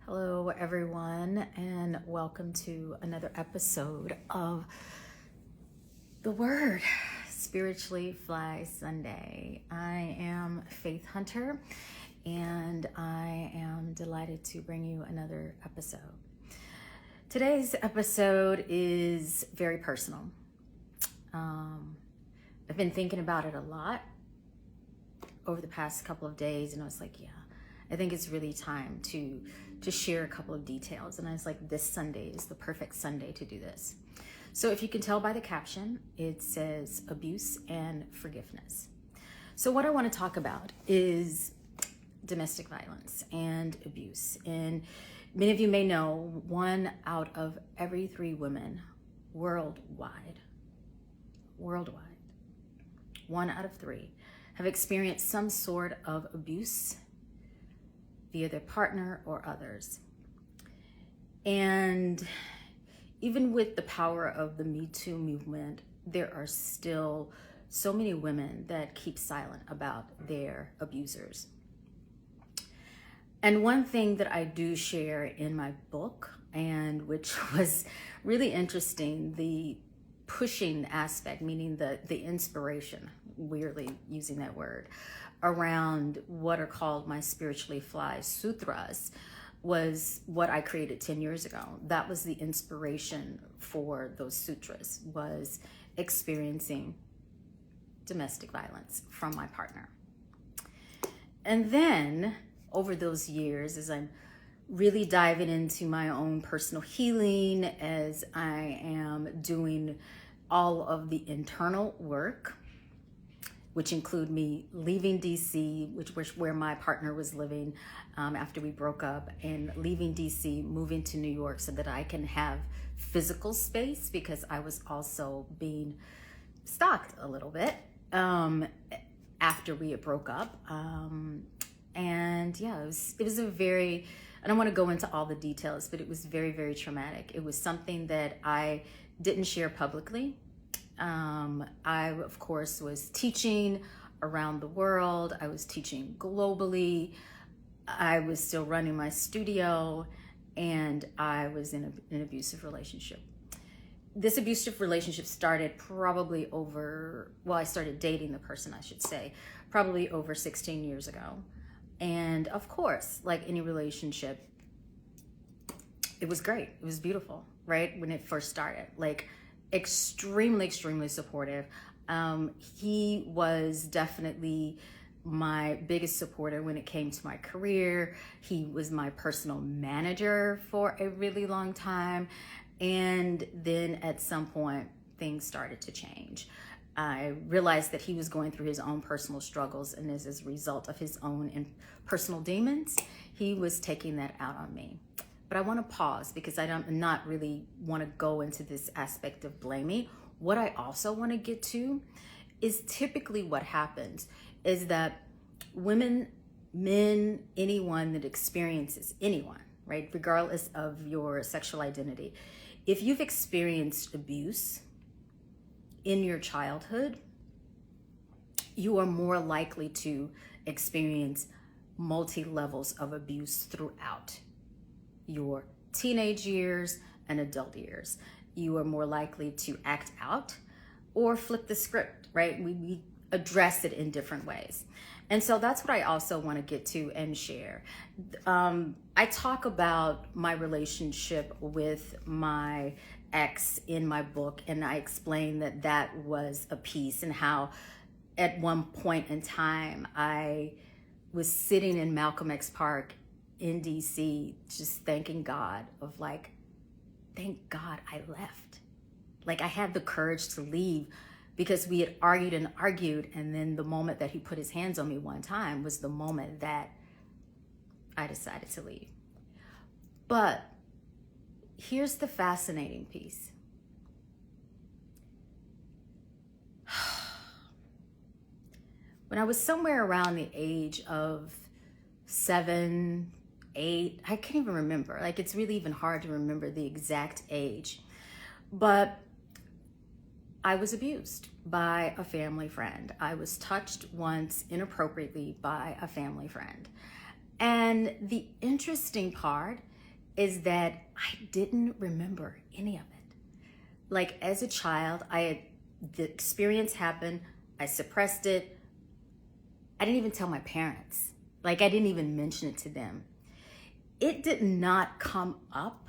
Hello, everyone, and welcome to another episode of The Word Spiritually Fly Sunday. I am Faith Hunter, and I am delighted to bring you another episode. Today's episode is very personal. I've been thinking about it a lot over the past couple of days, and I was like, I think it's really time to share a couple of details. And I was like, this Sunday is the perfect Sunday to do this. So if you can tell by the caption, it says abuse and forgiveness. So what I want to talk about is domestic violence and abuse. And many of you may know 1 out of every 3 women worldwide, 1 out of 3 have experienced some sort of abuse via their partner or others. And even with the power of the Me Too movement, there are still so many women that keep silent about their abusers. And one thing that I do share in my book, and which was really interesting, the pushing aspect, meaning the inspiration, weirdly using that word, around what are called my spiritually fly sutras was what I created 10 years ago. That was the inspiration for those sutras, was experiencing domestic violence from my partner. And then over those years, as I'm really diving into my own personal healing, as I am doing all of the internal work, which include me leaving DC, which was where my partner was living after we broke up, and leaving DC, moving to New York so that I can have physical space, because I was also being stalked a little bit after we had broke up. It was a very, I don't want to go into all the details, but it was very, very traumatic. It was something that I didn't share publicly. I, of course, was teaching around the world. I was teaching globally. I was still running my studio, and I was in an abusive relationship. This abusive relationship started probably I started dating the person, I should say, probably over 16 years ago. And of course, like any relationship, it was great. It was beautiful, right? When it first started, like, extremely, extremely supportive. He was definitely my biggest supporter when it came to my career. He was my personal manager for a really long time. And then at some point, things started to change. I realized that he was going through his own personal struggles, and as a result of his own personal demons, he was taking that out on me. But I want to pause, because I don't not really want to go into this aspect of blaming. What I also want to get to is typically what happens is that women, men, anyone that experiences, anyone, right, regardless of your sexual identity, if you've experienced abuse in your childhood, you are more likely to experience multi-levels of abuse throughout your teenage years and adult years. You are more likely to act out or flip the script, right? We address it in different ways. And so that's what I also want to get to and share. I talk about my relationship with my ex in my book, and I explain that was a piece, and how at one point in time I was sitting in Malcolm X Park in DC, just thanking God of like, thank God I left. Like, I had the courage to leave, because we had argued, and then the moment that he put his hands on me one time was the moment that I decided to leave. But here's the fascinating piece. When I was somewhere around the age of 7, 8, I can't even remember. Like, it's really even hard to remember the exact age. But I was abused by a family friend. I was touched once inappropriately by a family friend. And the interesting part is that I didn't remember any of it. Like as a child, the experience happened, I suppressed it. I didn't even tell my parents. Like I didn't even mention it to them. It did not come up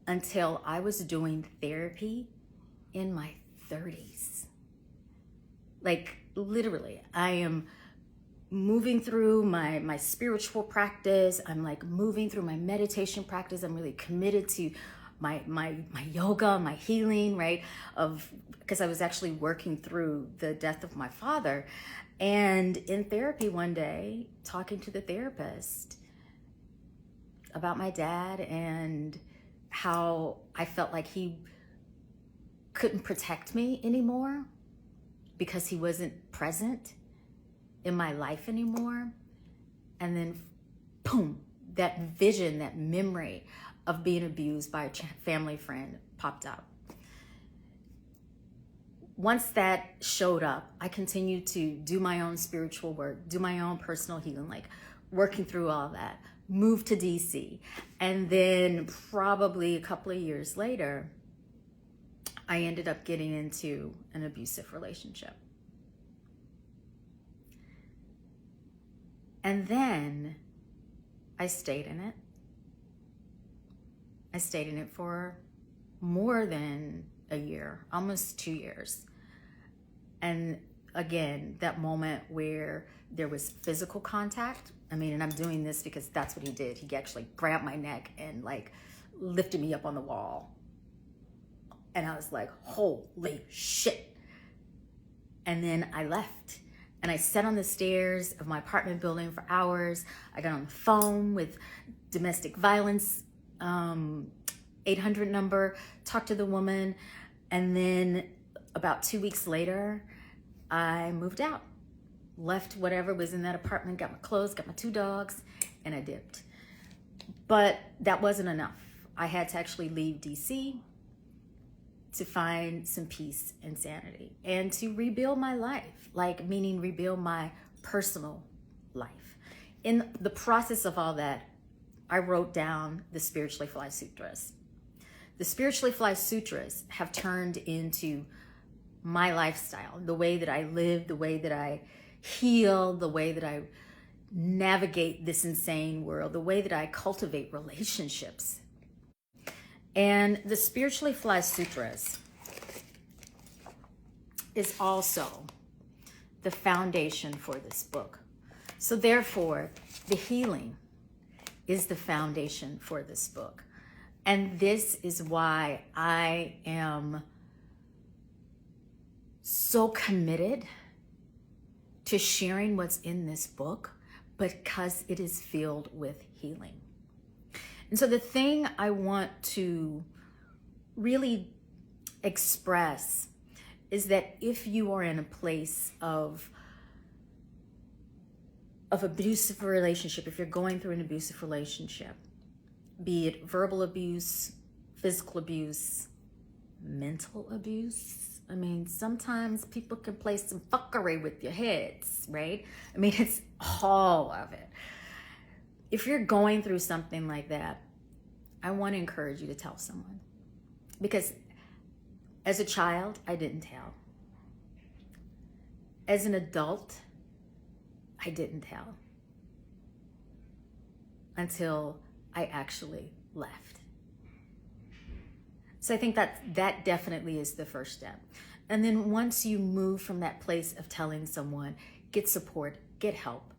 until I was doing therapy in my 30s. Like literally, I am moving through my spiritual practice. I'm like moving through my meditation practice. I'm really committed to my yoga, my healing, right? Because I was actually working through the death of my father. And in therapy one day, talking to the therapist about my dad and how I felt like he couldn't protect me anymore because he wasn't present in my life anymore. And then boom, that vision, that memory of being abused by a family friend popped up. Once that showed up, I continued to do my own spiritual work, do my own personal healing, like working through all that, moved to DC. And then probably a couple of years later, I ended up getting into an abusive relationship. And then I stayed in it. I stayed in it for more than a year, almost 2 years. And again, that moment where there was physical contact. I mean, and I'm doing this because that's what he did. He actually grabbed my neck and like lifted me up on the wall. And I was like, holy shit. And then I left. And I sat on the stairs of my apartment building for hours. I got on the phone with domestic violence 800 number, talked to the woman. And then about 2 weeks later, I moved out, left whatever was in that apartment, got my clothes, got my 2 dogs, and I dipped. But that wasn't enough. I had to actually leave DC to find some peace and sanity and to rebuild my life, like meaning rebuild my personal life. In the process of all that, I wrote down the Spiritually Fly Sutras. The Spiritually Fly Sutras have turned into my lifestyle, the way that I live, the way that I heal, the way that I navigate this insane world, the way that I cultivate relationships. And the Spiritually Fly Sutras is also the foundation for this book. So therefore, the healing is the foundation for this book. And this is why I am so committed to sharing what's in this book, because it is filled with healing. And so the thing I want to really express is that if you are in a place of abusive relationship, if you're going through an abusive relationship, be it verbal abuse, physical abuse, mental abuse. I mean, sometimes people can play some fuckery with your heads, right? I mean, it's all of it. If you're going through something like that, I want to encourage you to tell someone. Because as a child, I didn't tell. As an adult, I didn't tell. Until I actually left. So I think that definitely is the first step. And then once you move from that place of telling someone, get support, get help.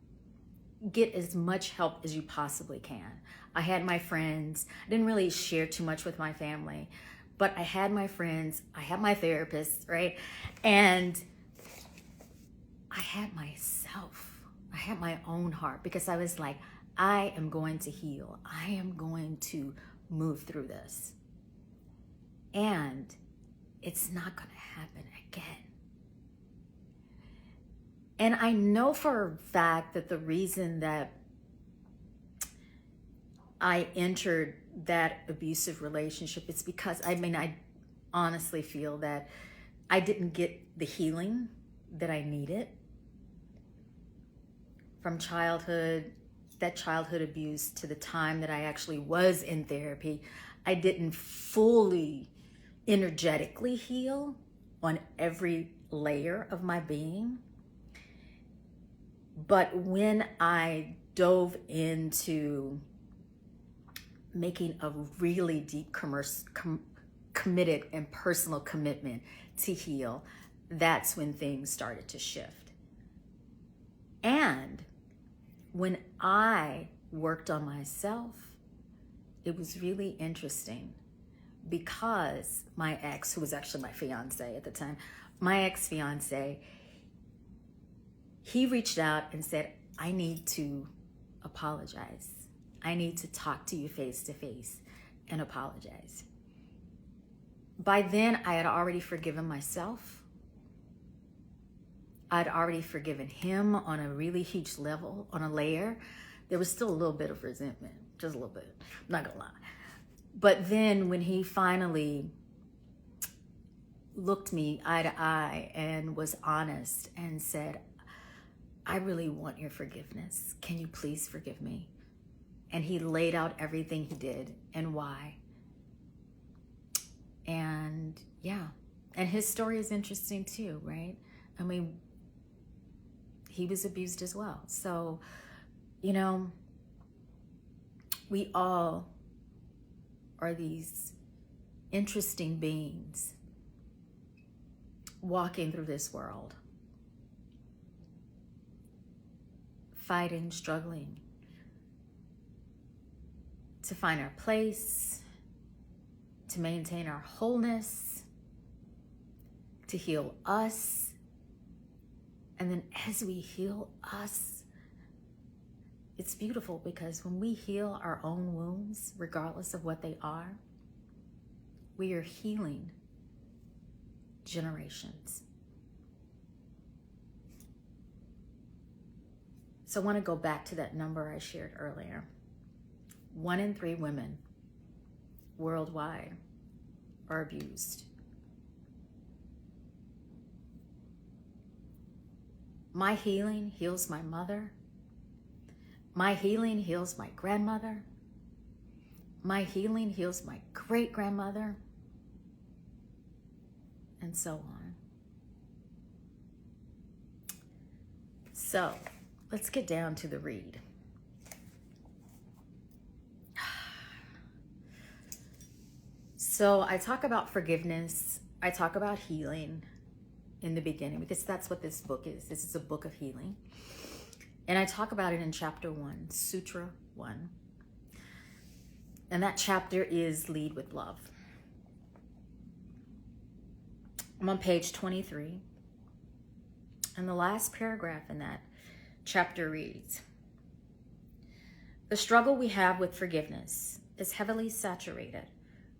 Get as much help as you possibly can. I had my friends. I didn't really share too much with my family, but I had my friends. I had my therapist, right? And I had myself. I had my own heart, because I was like, I am going to heal. I am going to move through this. And it's not going to happen again. And I know for a fact that the reason that I entered that abusive relationship is because, I honestly feel that I didn't get the healing that I needed from childhood that childhood abuse to the time that I actually was in therapy, I didn't fully energetically heal on every layer of my being. But when I dove into making a really deep committed and personal commitment to heal, that's when things started to shift. And when I worked on myself, it was really interesting because my ex, who was actually my fiance at the time, my ex-fiance, he reached out and said, I need to apologize. I need to talk to you face to face and apologize. By then, I had already forgiven myself. I'd already forgiven him on a really huge level, on a layer. There was still a little bit of resentment, just a little bit, I'm not gonna lie. But then when he finally looked me eye to eye and was honest and said, I really want your forgiveness. Can you please forgive me? And he laid out everything he did and why. And yeah, and his story is interesting too, right? I mean, he was abused as well. So, you know, we all are these interesting beings walking through this world, fighting, struggling to find our place, to maintain our wholeness, to heal us. And then as we heal us, it's beautiful because when we heal our own wounds, regardless of what they are, we are healing generations. So I want to go back to that number I shared earlier. 1 in 3 women worldwide are abused. My healing heals my mother. My healing heals my grandmother. My healing heals my great-grandmother, and so on. So let's get down to the read. So I talk about forgiveness. I talk about healing in the beginning because that's what this book is. This is a book of healing. And I talk about it in chapter 1, Sutra 1. And that chapter is Lead with Love. I'm on page 23. And the last paragraph in that chapter reads, the struggle we have with forgiveness is heavily saturated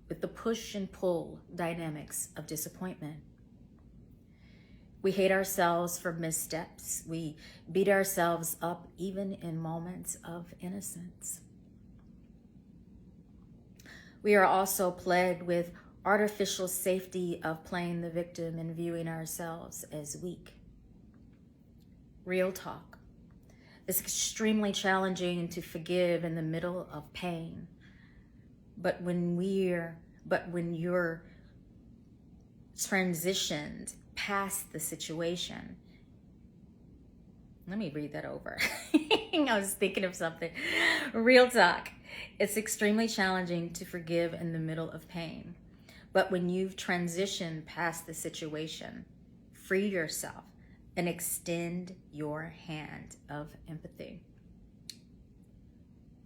with the push and pull dynamics of disappointment. We hate ourselves for missteps. We beat ourselves up even in moments of innocence. We are also plagued with artificial safety of playing the victim and viewing ourselves as weak. Real talk. It's extremely challenging to forgive in the middle of pain. But when you're transitioned past the situation, let me read that over. I was thinking of something. Real talk. It's extremely challenging to forgive in the middle of pain. But when you've transitioned past the situation, free yourself and extend your hand of empathy.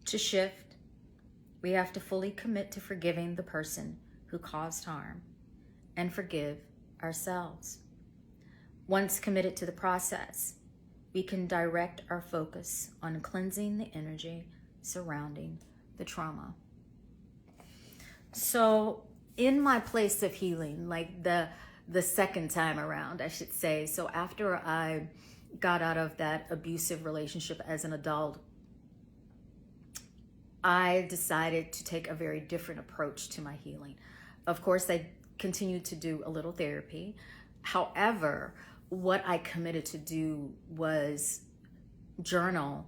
To shift, we have to fully commit to forgiving the person who caused harm and forgive ourselves. Once committed to the process, we can direct our focus on cleansing the energy surrounding the trauma. So in my place of healing, like the second time around, I should say, so after I got out of that abusive relationship as an adult, I decided to take a very different approach to my healing. Of course, I continued to do a little therapy. However, what I committed to do was journal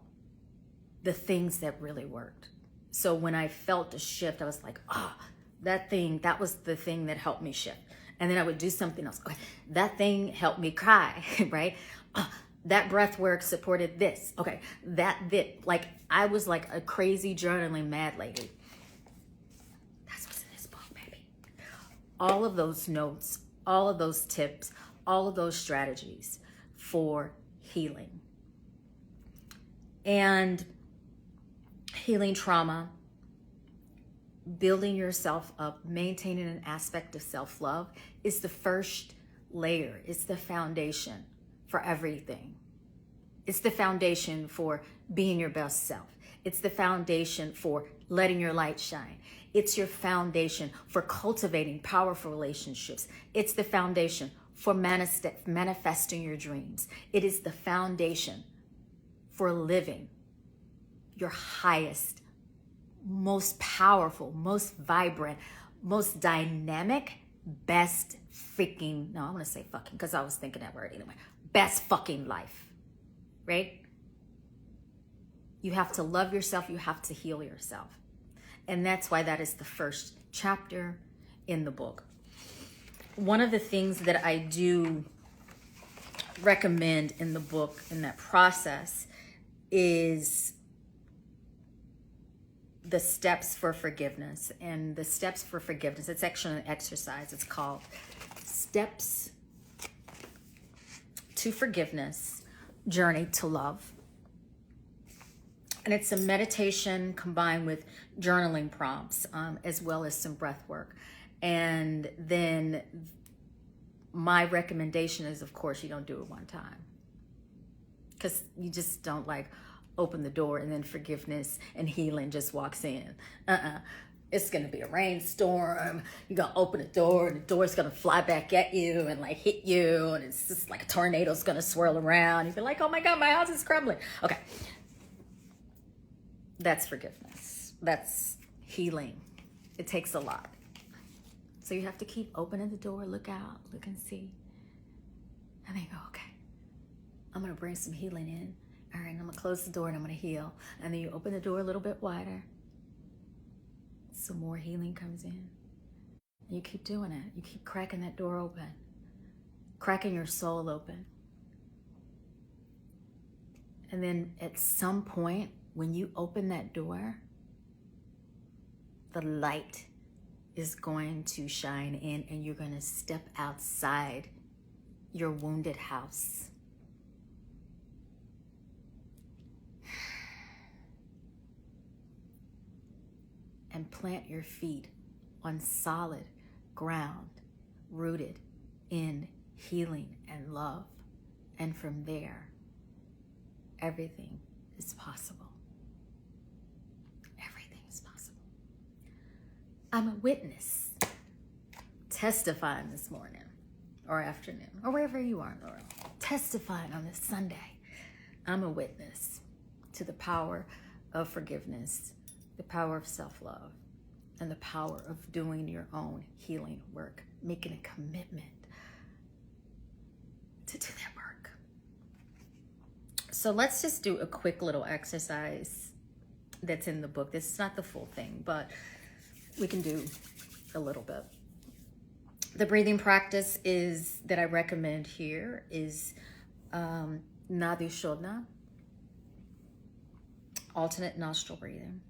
the things that really worked. So when I felt a shift, I was like, that was the thing that helped me shift. And then I would do something else. Okay, that thing helped me cry, right? That breath work supported this. Okay, like I was like a crazy journaling mad lady. That's what's in this book, baby. All of those notes, all of those tips, all of those strategies for healing. And healing trauma, building yourself up, maintaining an aspect of self-love is the first layer. It's the foundation for everything. It's the foundation for being your best self. It's the foundation for letting your light shine. It's your foundation for cultivating powerful relationships. It's the foundation for manifesting your dreams. It is the foundation for living your highest, most powerful, most vibrant, most dynamic, best freaking, no, I want to say fucking because I was thinking that word anyway, best fucking life, right? You have to love yourself. You have to heal yourself. And that's why that is the first chapter in the book. One of the things that I do recommend in the book, in that process, is the steps for forgiveness. And the steps for forgiveness, it's actually an exercise. It's called Steps to Forgiveness, Journey to Love. And it's a meditation combined with journaling prompts, as well as some breath work. And then my recommendation is, of course, you don't do it one time. Because you just don't like open the door and then forgiveness and healing just walks in. It's going to be a rainstorm. You're going to open the door and the door's going to fly back at you and like hit you. And it's just like a tornado's going to swirl around. You'll be like, oh my God, my house is crumbling. Okay. That's forgiveness. That's healing. It takes a lot. So you have to keep opening the door, look out, look and see. And then go, okay, I'm going to bring some healing in. All right, I'm going to close the door and I'm going to heal. And then you open the door a little bit wider. Some more healing comes in. And you keep doing it. You keep cracking that door open. Cracking your soul open. And then at some point, when you open that door, the light is going to shine in and you're going to step outside your wounded house. And plant your feet on solid ground, rooted in healing and love. And from there, everything is possible. Everything is possible. I'm a witness, testifying this morning or afternoon or wherever you are in the world, testifying on this Sunday. I'm a witness to the power of forgiveness, the power of self-love, and the power of doing your own healing work, making a commitment to do that work. So let's just do a quick little exercise that's in the book. This is not the full thing, but we can do a little bit. The breathing practice is that I recommend here is Nadu Shodhana, alternate nostril breathing.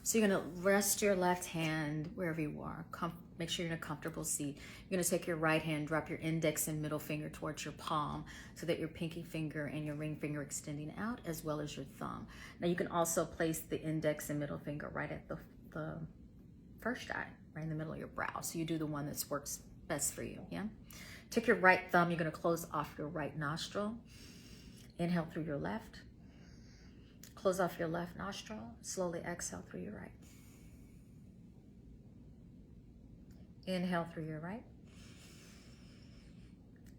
So you're going to rest your left hand wherever you are. Make sure you're in a comfortable seat. You're going to take your right hand, drop your index and middle finger towards your palm so that your pinky finger and your ring finger extending out, as well as your thumb. Now you can also place the index and middle finger right at the first eye, right in the middle of your brow. So you do the one that works best for you, yeah? Take your right thumb. You're going to close off your right nostril. Inhale through your left. Close off your left nostril. Slowly exhale through your right. Inhale through your right.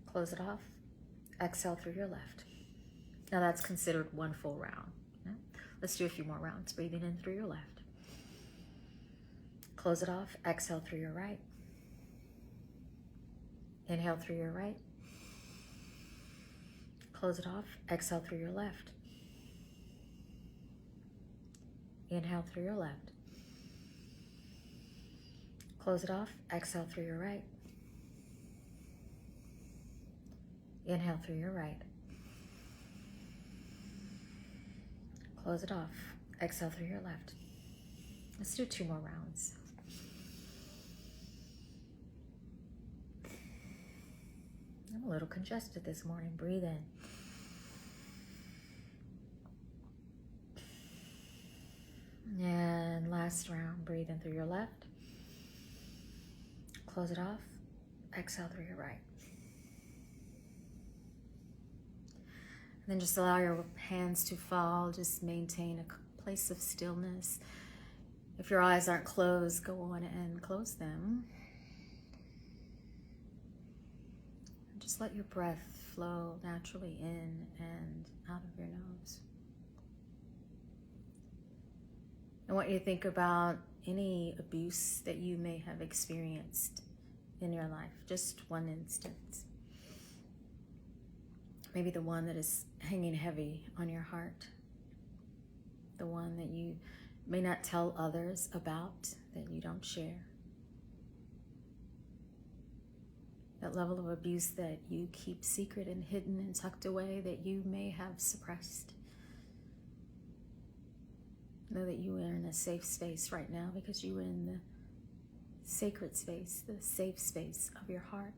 Close it off. Exhale through your left. Now that's considered one full round. Yeah? Let's do a few more rounds. Breathing in through your left. Close it off. Exhale through your right. Inhale through your right. Close it off. Exhale through your left. Inhale through your left. Close it off. Exhale through your right. Inhale through your right. Close it off. Exhale through your left. Let's do 2 more rounds. I'm a little congested this morning. Breathe in. And last round, breathe in through your left. Close it off. Exhale through your right. And then just allow your hands to fall. Just maintain a place of stillness. If your eyes aren't closed, go on and close them. Just let your breath flow naturally in and out of your nose. I want you to think about any abuse that you may have experienced in your life, just one instance. Maybe the one that is hanging heavy on your heart, the one that you may not tell others about, that you don't share. That level of abuse that you keep secret and hidden and tucked away, that you may have suppressed. Know that you are in a safe space right now because you are in the sacred space, the safe space of your heart.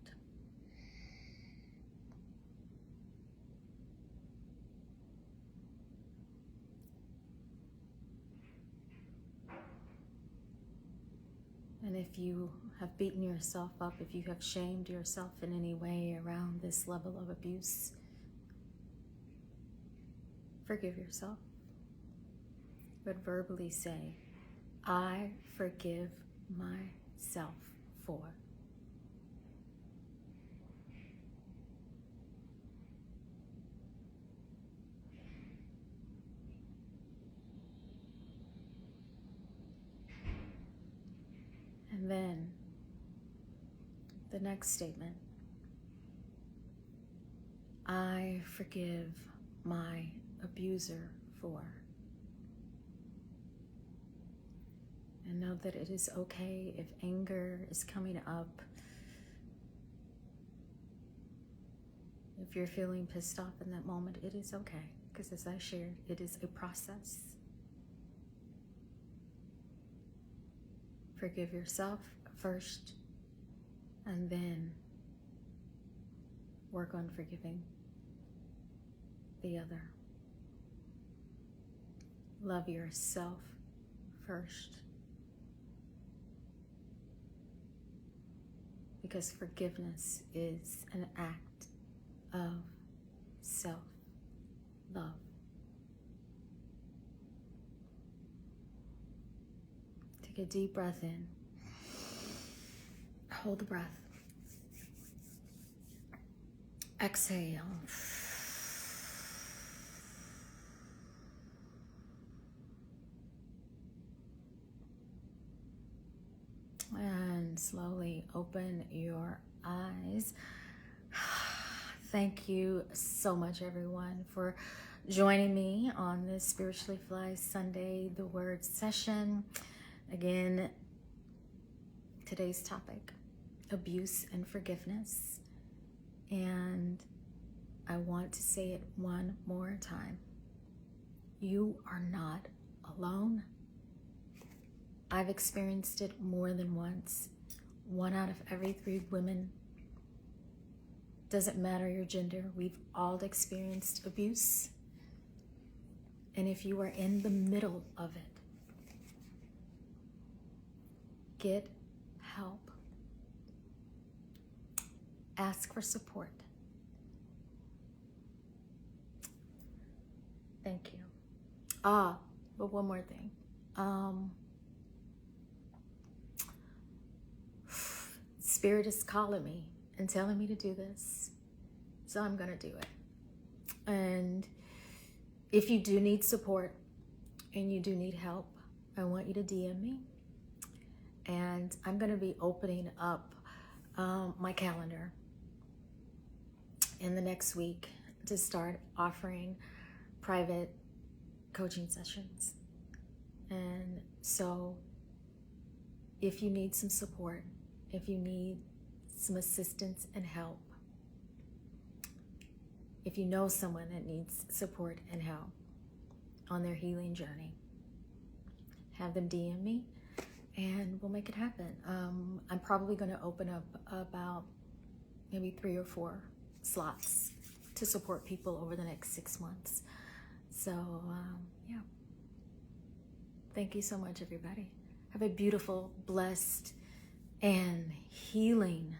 And if you have beaten yourself up, if you have shamed yourself in any way around this level of abuse, forgive yourself. But verbally say, I forgive myself for. And then the next statement, I forgive my abuser for. And know that it is okay if anger is coming up. If you're feeling pissed off in that moment, it is okay. Because as I shared, it is a process. Forgive yourself first, and then work on forgiving the other. Love yourself first. Because forgiveness is an act of self-love. Take a deep breath in. Hold the breath. Exhale. And slowly open your eyes. Thank you so much, everyone, for joining me on this Spiritually Fly Sunday, the Word session. Again, today's topic, abuse and forgiveness. And I want to say it one more time. You are not alone. I've experienced it more than once. 1 out of every 3 women. Doesn't matter your gender, we've all experienced abuse. And if you are in the middle of it, get help. Ask for support. Thank you. But one more thing. Spirit is calling me and telling me to do this. So I'm going to do it. And if you do need support and you do need help, I want you to DM me. And I'm going to be opening up my calendar in the next week to start offering private coaching sessions. And so if you need some support, if you need some assistance and help, if you know someone that needs support and help on their healing journey, have them DM me and we'll make it happen. I'm probably going to open up about maybe 3 or 4 slots to support people over the next 6 months. So, yeah. Thank you so much, everybody. Have a beautiful, blessed, and healing